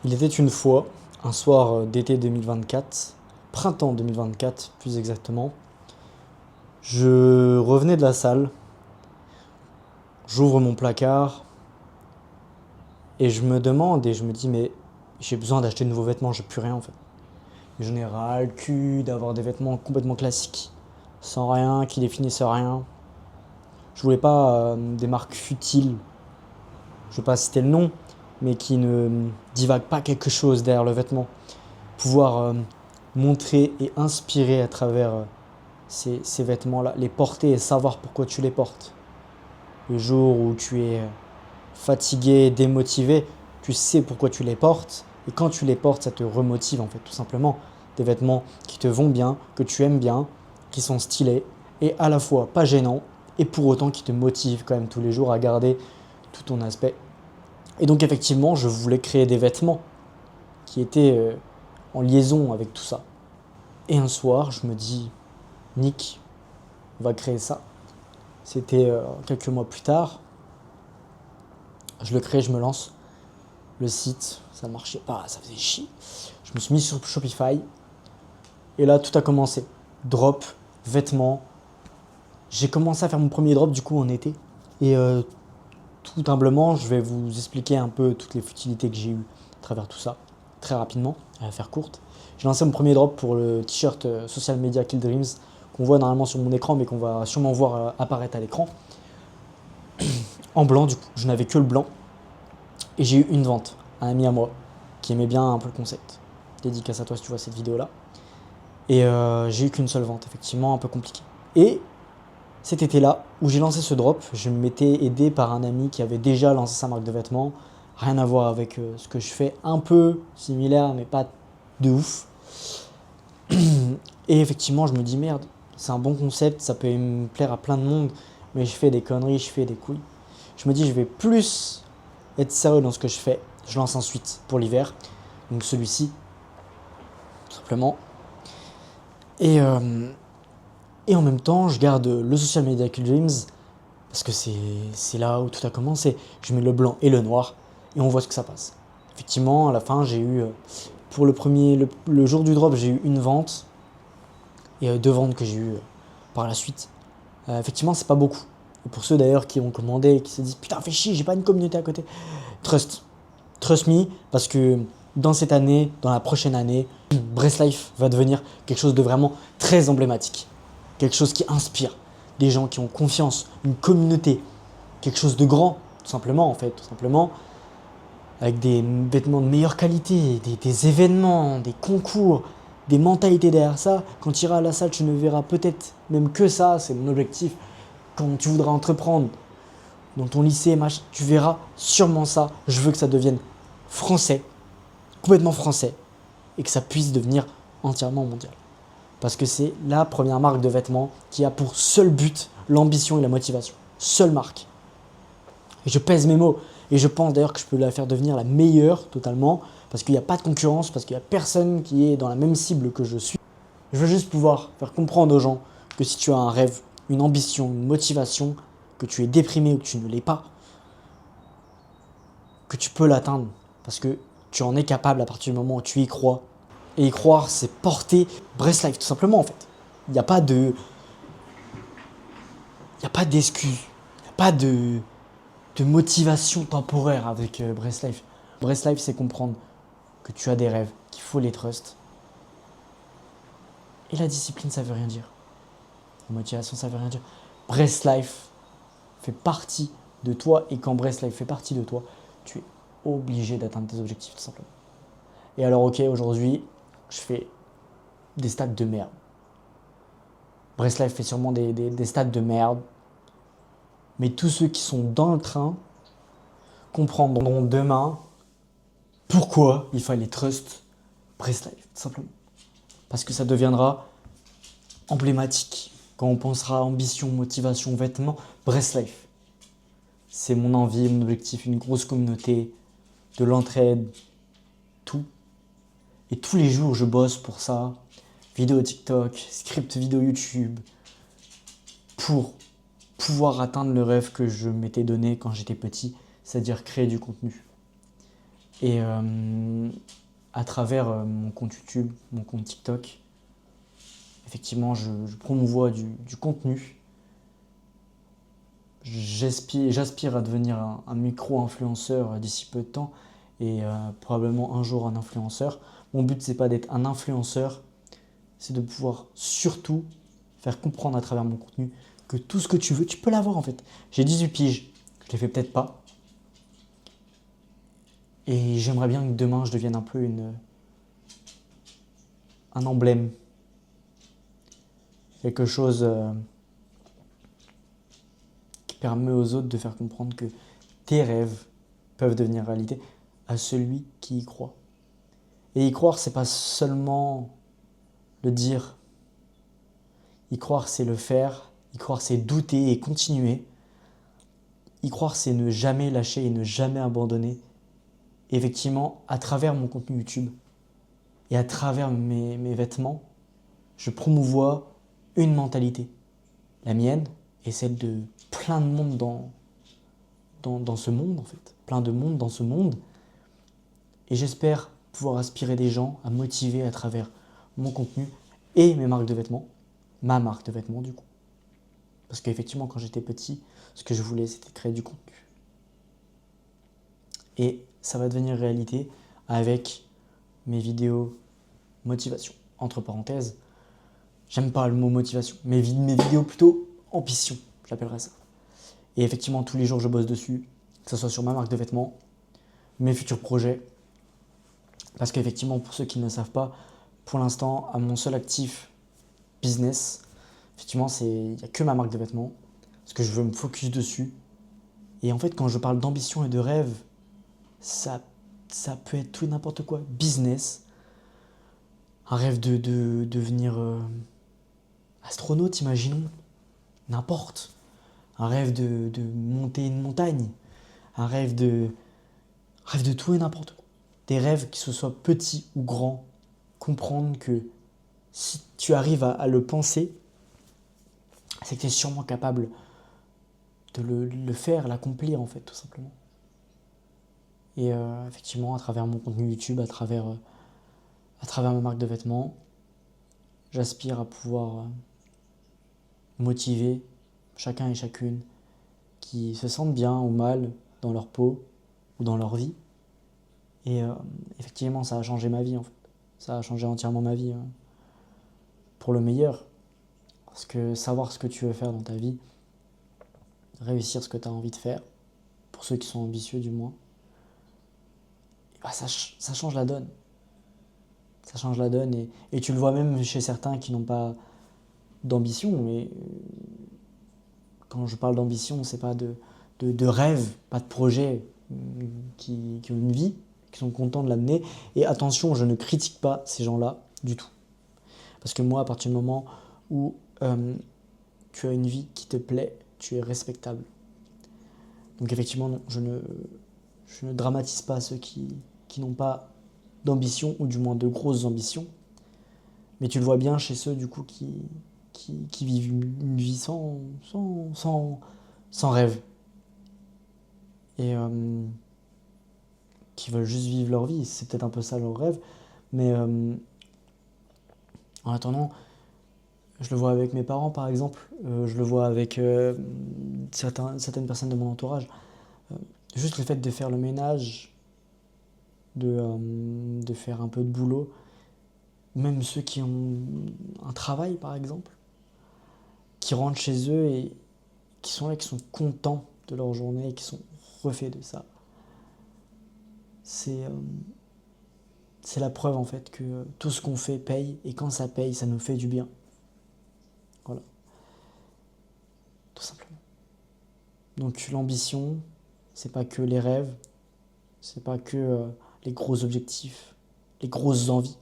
Il était une fois, un soir d'été 2024, printemps 2024 plus exactement, je revenais de la salle, j'ouvre mon placard et je me demande et je me dis mais j'ai besoin d'acheter de nouveaux vêtements, j'ai plus rien en fait. J'en ai ras le cul d'avoir des vêtements complètement classiques, sans rien, qui définissent rien. Je voulais pas des marques futiles, je vais pas citer le nom, mais qui ne divaguent pas quelque chose derrière le vêtement. Pouvoir montrer et inspirer à travers ces vêtements-là, les porter et savoir pourquoi tu les portes. Le jour où tu es fatigué, démotivé, tu sais pourquoi tu les portes. Et quand tu les portes, ça te remotive en fait, tout simplement. Des vêtements qui te vont bien, que tu aimes bien, qui sont stylés et à la fois pas gênants et pour autant qui te motivent quand même tous les jours à garder tout ton aspect. Et donc effectivement, je voulais créer des vêtements qui étaient en liaison avec tout ça. Et un soir, je me dis, Nick, on va créer ça. C'était quelques mois plus tard. Je le crée, je me lance. Le site, ça ne marchait pas, ça faisait chier. Je me suis mis sur Shopify. Et là, tout a commencé. Drop, vêtements. J'ai commencé à faire mon premier drop du coup en été. Et tout humblement, je vais vous expliquer un peu toutes les futilités que j'ai eues à travers tout ça. Très rapidement, à la faire courte. J'ai lancé mon premier drop pour le t-shirt Social Media Kill Dreams qu'on voit normalement sur mon écran mais qu'on va sûrement voir apparaître à l'écran. En blanc du coup, je n'avais que le blanc. Et j'ai eu une vente, un ami à moi qui aimait bien un peu le concept. Dédicace à toi si tu vois cette vidéo là. Et j'ai eu qu'une seule vente, effectivement un peu compliqué. Et cet été-là, où j'ai lancé ce drop, je m'étais aidé par un ami qui avait déjà lancé sa marque de vêtements. Rien à voir avec ce que je fais, un peu similaire, mais pas de ouf. Et effectivement, je me dis merde, c'est un bon concept, ça peut me plaire à plein de monde, mais je fais des conneries, je fais des couilles. Je me dis, je vais plus être sérieux dans ce que je fais. Je lance ensuite pour l'hiver, donc celui-ci, tout simplement. Et, euh, et en même temps, je garde le Social Media Kill Dreams parce que c'est là où tout a commencé. Je mets le blanc et le noir et on voit ce que ça passe. Effectivement, à la fin, j'ai eu, pour le jour du drop, j'ai eu une vente et deux ventes que j'ai eues par la suite. Effectivement, c'est pas beaucoup. Et pour ceux d'ailleurs qui ont commandé et qui se disent putain, fais chier, j'ai pas une communauté à côté. Trust, trust me, parce que dans cette année, dans la prochaine année, Life va devenir quelque chose de vraiment très emblématique. Quelque chose qui inspire. Des gens qui ont confiance, une communauté, quelque chose de grand, tout simplement en fait, tout simplement, avec des vêtements de meilleure qualité, des événements, des concours, des mentalités derrière ça. Quand tu iras à la salle, tu ne verras peut-être même que ça, c'est mon objectif. Quand tu voudras entreprendre dans ton lycée, tu verras sûrement ça. Je veux que ça devienne français, complètement français, et que ça puisse devenir entièrement mondial. Parce que c'est la première marque de vêtements qui a pour seul but l'ambition et la motivation. Seule marque. Et je pèse mes mots. Et je pense d'ailleurs que je peux la faire devenir la meilleure totalement. Parce qu'il n'y a pas de concurrence, parce qu'il n'y a personne qui est dans la même cible que je suis. Je veux juste pouvoir faire comprendre aux gens que si tu as un rêve, une ambition, une motivation, que tu es déprimé ou que tu ne l'es pas, que tu peux l'atteindre. Parce que tu en es capable à partir du moment où tu y crois. Et y croire, c'est porter Life tout simplement en fait. Il n'y a pas de. Il n'y a pas d'excuse. Il n'y a pas de motivation temporaire avec Life. Life, c'est comprendre que tu as des rêves, qu'il faut les trust. Et la discipline, ça veut rien dire. La motivation, ça veut rien dire. Life fait partie de toi et quand Life fait partie de toi, tu es obligé d'atteindre tes objectifs tout simplement. Et alors ok, aujourd'hui, je fais des stats de merde. Life fait sûrement des stats de merde. Mais tous ceux qui sont dans le train comprendront demain pourquoi il fallait trust Life, tout simplement. Parce que ça deviendra emblématique quand on pensera ambition, motivation, vêtements. Life. C'est mon envie, mon objectif, une grosse communauté, de l'entraide, tout. Et tous les jours, je bosse pour ça. Vidéo TikTok, script vidéo YouTube, pour pouvoir atteindre le rêve que je m'étais donné quand j'étais petit, c'est-à-dire créer du contenu. Et à travers mon compte YouTube, mon compte TikTok, effectivement, je promouvois du contenu. J'aspire à devenir un micro-influenceur d'ici peu de temps et probablement un jour un influenceur. Mon but, c'est pas d'être un influenceur, c'est de pouvoir surtout faire comprendre à travers mon contenu que tout ce que tu veux, tu peux l'avoir en fait. J'ai 18 piges, je les fais peut-être pas. Et j'aimerais bien que demain, je devienne un peu un emblème. Quelque chose qui permet aux autres de faire comprendre que tes rêves peuvent devenir réalité à celui qui y croit. Et y croire, c'est pas seulement le dire. Y croire, c'est le faire. Y croire, c'est douter et continuer. Y croire, c'est ne jamais lâcher et ne jamais abandonner. Et effectivement, à travers mon contenu YouTube et à travers mes vêtements, je promouvois une mentalité. La mienne et celle de plein de monde dans ce monde, en fait. Plein de monde dans ce monde. Et j'espère pouvoir inspirer des gens à motiver à travers mon contenu et mes marques de vêtements. Ma marque de vêtements, du coup. Parce qu'effectivement, quand j'étais petit, ce que je voulais, c'était créer du contenu. Et ça va devenir réalité avec mes vidéos motivation. Entre parenthèses, j'aime pas le mot motivation, mes vidéos plutôt ambition, j'appellerais ça. Et effectivement, tous les jours, je bosse dessus, que ce soit sur ma marque de vêtements, mes futurs projets. Parce qu'effectivement, pour ceux qui ne le savent pas, pour l'instant, à mon seul actif business, effectivement, il n'y a que ma marque de vêtements, parce que je veux me focus dessus. Et en fait, quand je parle d'ambition et de rêve, ça peut être tout et n'importe quoi. Business, un rêve de devenir astronaute, imaginons, n'importe. Un rêve de monter une montagne, un rêve de tout et n'importe quoi. Des rêves, qui se soient petits ou grands, comprendre que si tu arrives à le penser, c'est que tu es sûrement capable de le faire, l'accomplir en fait, tout simplement. Et effectivement, à travers mon contenu YouTube, à travers ma marque de vêtements, j'aspire à pouvoir motiver chacun et chacune qui se sentent bien ou mal dans leur peau ou dans leur vie. Et effectivement, ça a changé ma vie en fait. Ça a changé entièrement ma vie pour le meilleur. Parce que savoir ce que tu veux faire dans ta vie, réussir ce que tu as envie de faire, pour ceux qui sont ambitieux du moins, bah ça change la donne. Ça change la donne et tu le vois même chez certains qui n'ont pas d'ambition. Mais quand je parle d'ambition, c'est pas de rêve, pas de projet, qui ont une vie, qui sont contents de l'amener. Et attention, je ne critique pas ces gens-là du tout. Parce que moi, à partir du moment où tu as une vie qui te plaît, tu es respectable. Donc effectivement, non, je ne dramatise pas ceux qui n'ont pas d'ambition, ou du moins de grosses ambitions. Mais tu le vois bien chez ceux du coup qui vivent une vie sans rêve. Et qui veulent juste vivre leur vie. C'est peut-être un peu ça leur rêve. Mais en attendant, je le vois avec mes parents par exemple. Je le vois avec certaines personnes de mon entourage. Juste le fait de faire le ménage, de faire un peu de boulot, même ceux qui ont un travail par exemple, qui rentrent chez eux et qui sont là, qui sont contents de leur journée et qui sont refaits de ça. C'est la preuve en fait que tout ce qu'on fait paye, et quand ça paye, ça nous fait du bien. Voilà, tout simplement. Donc l'ambition, c'est pas que les rêves, c'est pas que les gros objectifs, les grosses envies.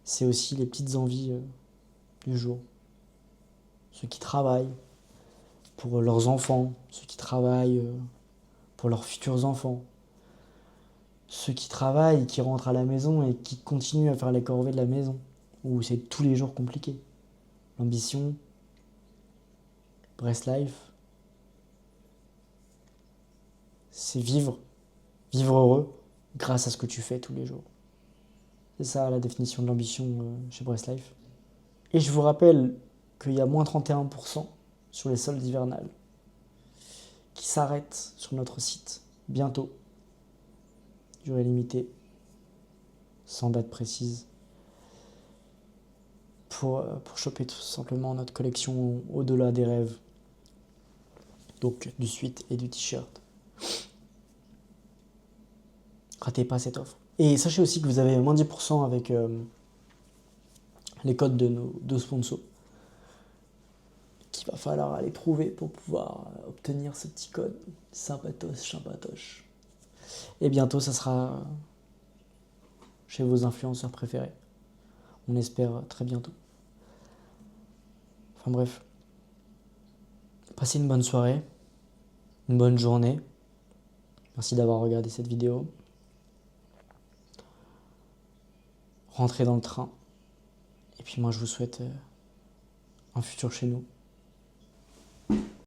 C'est aussi les petites envies du jour. Ceux qui travaillent pour leurs enfants, ceux qui travaillent pour leurs futurs enfants, ceux qui travaillent, qui rentrent à la maison et qui continuent à faire les corvées de la maison, où c'est tous les jours compliqué. L'ambition, Breast Life, c'est vivre heureux, grâce à ce que tu fais tous les jours. C'est ça la définition de l'ambition chez Breast Life. Et je vous rappelle qu'il y a moins 31% sur les soldes hivernales qui s'arrêtent sur notre site bientôt. Durée limitée, sans date précise, pour choper tout simplement notre collection au-delà des rêves. Donc du sweat et du t-shirt. Ratez pas cette offre. Et sachez aussi que vous avez moins 10% avec les codes de nos deux sponsors, qu'il va falloir aller trouver pour pouvoir obtenir ce petit code sympatoche, sympatoche. Et bientôt, ça sera chez vos influenceurs préférés. On espère très bientôt. Enfin bref. Passez une bonne soirée, une bonne journée. Merci d'avoir regardé cette vidéo. Rentrez dans le train. Et puis moi, je vous souhaite un futur chez nous.